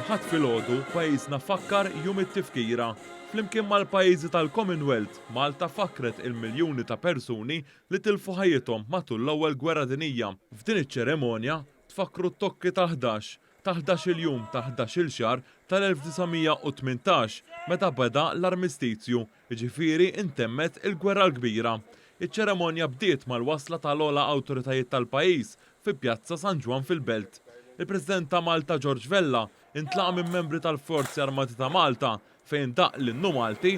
Kulħadd filgħodu pajjiżna fakkar jum it-tifkira. Flimkien mal-pajjiżi tal-Commonwealth, Malta fakkret il-miljuni ta' persuni li tilfu ħajjithom matul l-ewwel gwerra dinjija. F'din iċ-ċeremonja tfakru t-tokki ta' 11 jum ta' 11 xahar tal-1918 meta beda l-armistizju, jiġifieri intemmet il-gwerra l-kbira. Iċ-ċeremonja bdiet mal-wasla tal-ogħla awtoritajiet tal-pajjiż fi Pjazza San Ġwan fil-Belt. Il-President ta' Malta George Vella intlaqa minn membri tal-Forzi Armati ta' Malta fejn daq l-innu Malti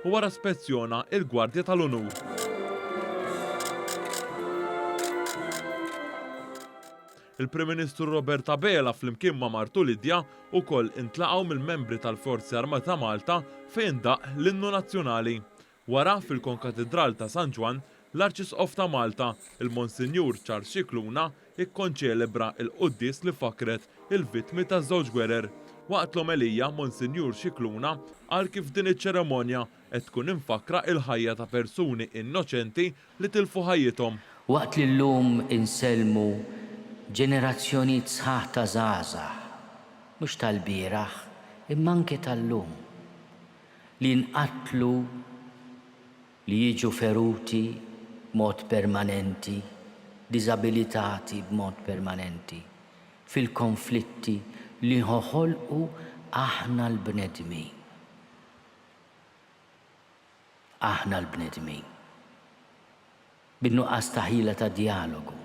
u wara spezzjona il-Gwardja tal-Unur. Il-Prim Ministru Robert Abela flimkien ma' martu Lidja wkoll intlaqgħu mill-membri tal-Forzi Armati ta' Malta fejn daq l-innu nazzjonali. Wara fil-Konkatedral ta' San Ġwan, l-Arċisqof ta' Malta, il-Monsinjur Charles Scicluna, ikkonċelebra l-qudies li fakret il-vittmi taż-żewġ gwerer. Waqt l-omelija, Monsinjur Scicluna qal kif din iċ-ċeremonja qed tkun infakra il-ħajja ta' persuni innoċenti li tilfu ħajjithom. Waqt li llum inselmu ġenerazzjonijiet sħaħ ta' żgħażagħ, mhux tal-bieraħ, imma anke tal-lum, li nqattlu, li jiġu feruti b'mod permanenti, diżabilitati b'mod permanenti, fil-konflitti li ħolqu aħna l-bnedmin. Aħna l-bnedmin. Bin-nuqqas ta' ħila ta' dialogu.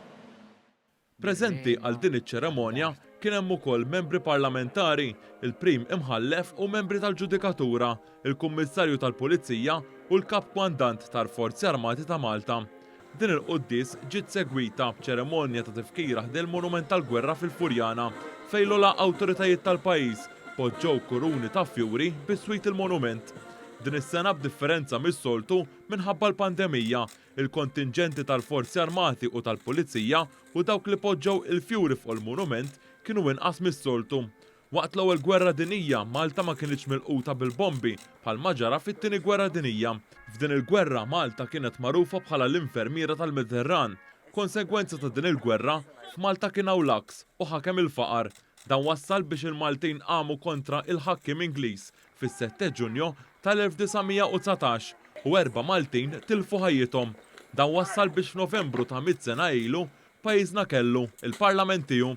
Preżenti għal din iċ-ċeremonja kien hemm ukoll membri parlamentari, il-Prim Imħallef u membri tal-Ġudikatura, il-Kummissarju tal-Pulizija u l-Kap Kwandant tal-Forzi Armati ta' Malta. Din il-qudies ġiet segwita b'ċeremonja ta' tifkira ħdel monument tal-gwerra fil-Furjana fejn l-ogħla awtoritajiet tal-pajjiż poġġew kuruni ta' fjuri bis-swit il-monument. Din is-sena b'differenza mis-soltu minħabba l-pandemija, il-kontingenti tal-Forzi Armati u tal-Pulizija u dawk li poġġew il-fjuri fuq il-monument kienu inqas mis-soltu. Waqt l-ewwel gwerra dinjija Malta ma kienx milquta bil-bombi bħalma ġara fit-tieni gwerra dinjija. F'din il-gwerra Malta kienet magħrufa bħala l-infermiera tal-Mediterran. Konsegwenza ta' din il-gwerra f'Malta kien hawn l-aks u ħakem il-faqar. Dan wassal biex il-Maltin qamu kontra il-ħakkim Ingliż fis-7 Ġunju tal-1919 u 4 Maltin tilfu ħajjithom. Dan wassal biex f'Novembru ta' 100 sena ilu pajjiżna kellu il-Parlament tiegħu.